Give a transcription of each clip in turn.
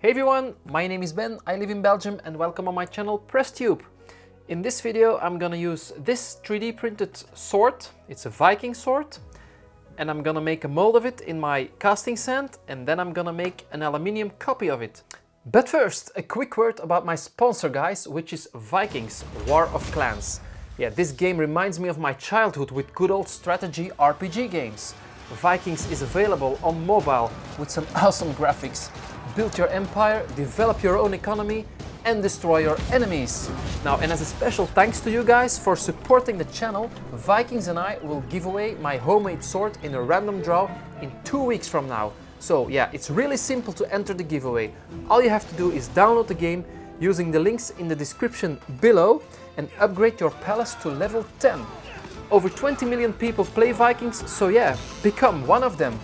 Hey everyone, my name is Ben, I live in Belgium and welcome on my channel PressTube. In this video I'm gonna use this 3D printed sword, it's a Viking sword, and I'm gonna make a mold of it in my casting sand and then I'm gonna make an aluminium copy of it. But first, a quick word about my sponsor guys, which is Vikings, War of Clans. Yeah, this game reminds me of my childhood with good old strategy RPG games. Vikings is available on mobile with some awesome graphics. Build your empire, develop your own economy and destroy your enemies. Now, and as a special thanks to you guys for supporting the channel, Vikings and I will give away my homemade sword in a random draw in 2 weeks from now. So yeah, it's really simple to enter the giveaway. All you have to do is download the game using the links in the description below and upgrade your palace to level 10. Over 20 million people play Vikings, so yeah, become one of them.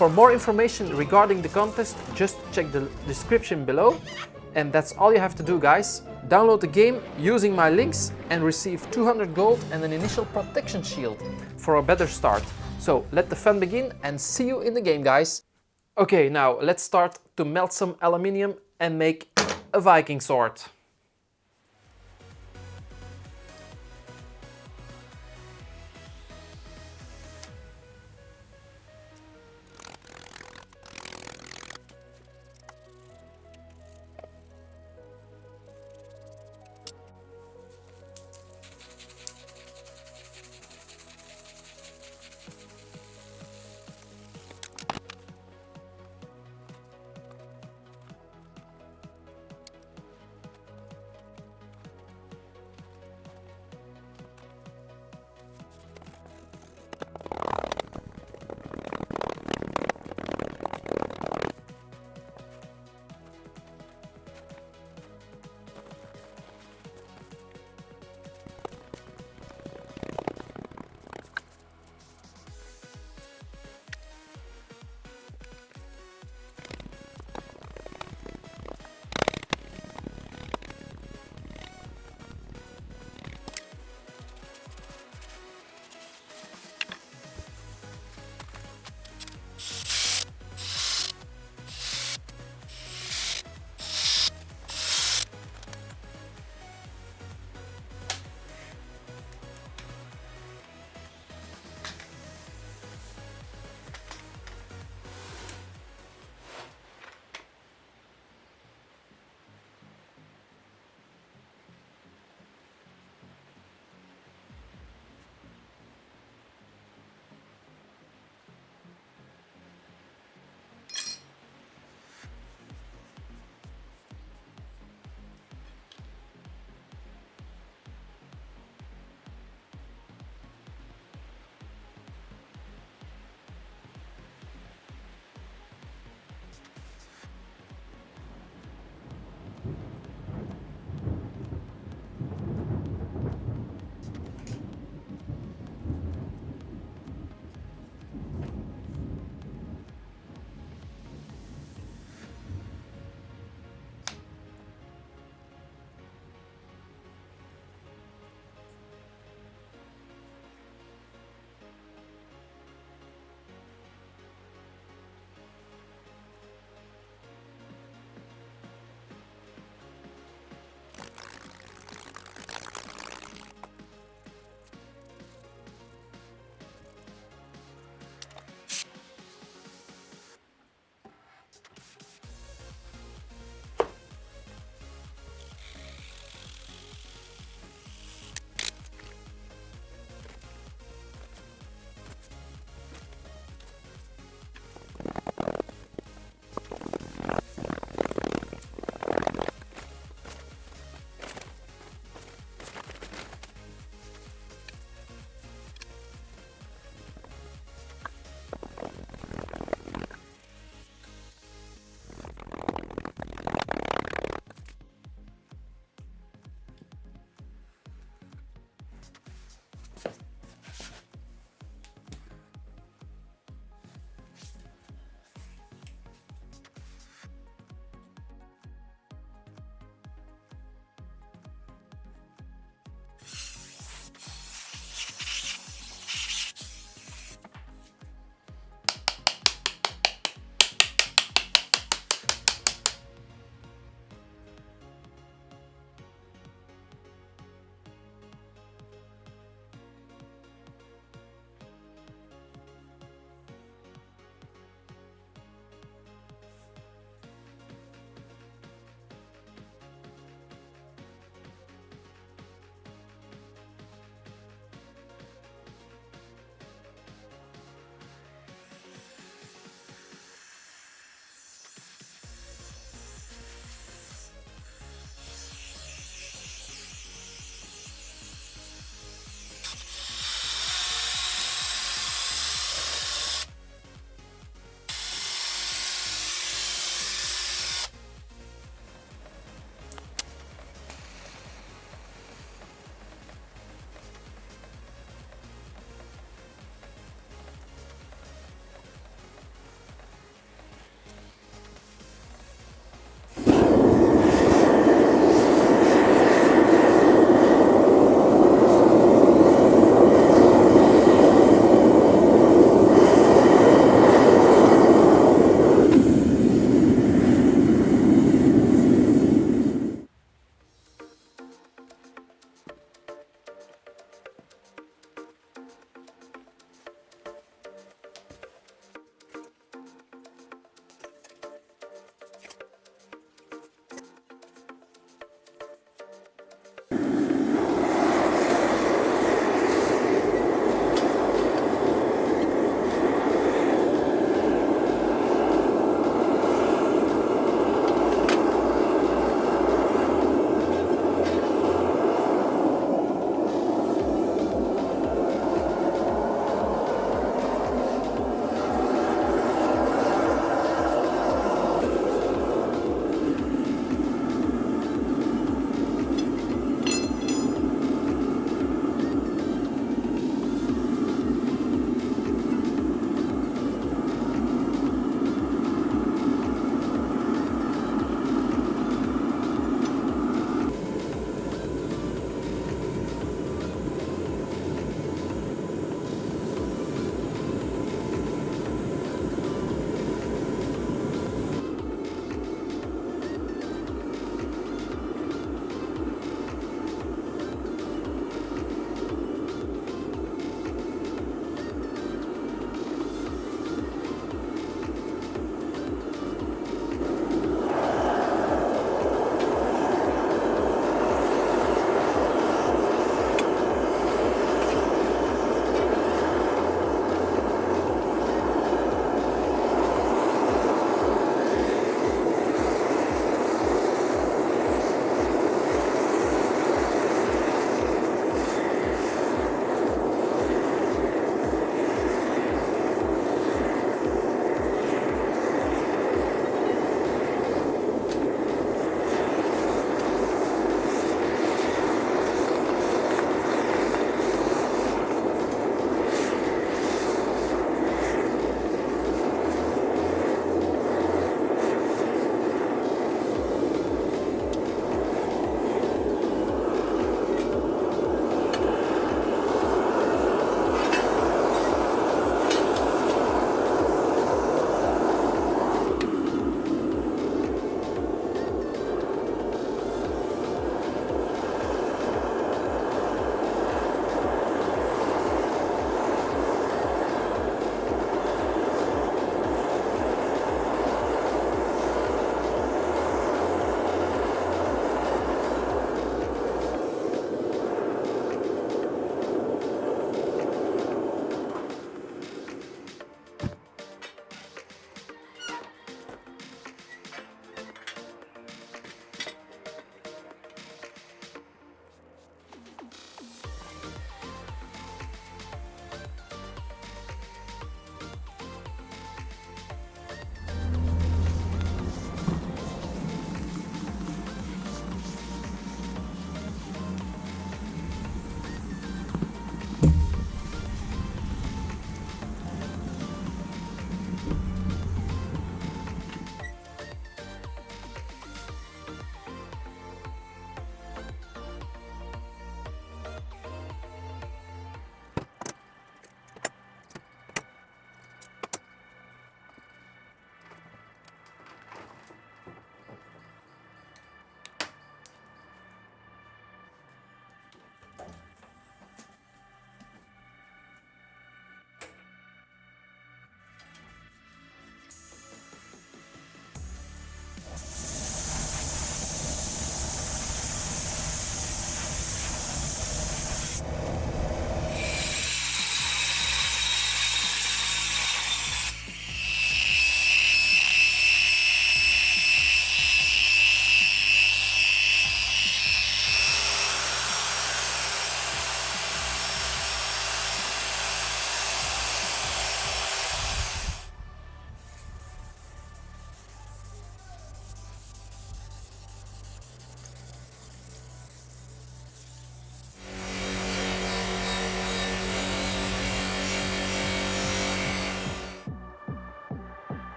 For more information regarding the contest, just check the description below. And that's all you have to do guys. Download the game using my links and receive 200 gold and an initial protection shield for a better start. So let the fun begin and see you in the game guys. Okay, now let's start to melt some aluminium and make a Viking sword.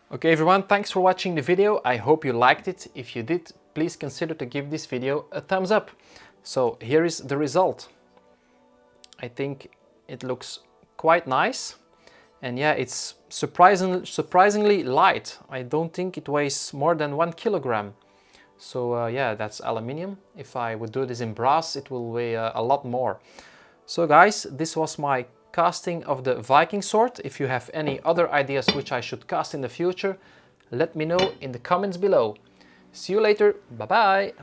Okay everyone, thanks for watching the video. I hope you liked it. If you did, please consider to give this video a thumbs up. So here is the result. I think it looks quite nice. And yeah, it's surprisingly light. I don't think it weighs more than 1 kilogram. So yeah, that's aluminium. If I would do this in brass, it will weigh a lot more. So guys, this was my casting of the Viking sword. If you have any other ideas which I should cast in the future, let me know in the comments below. See you later. Bye bye.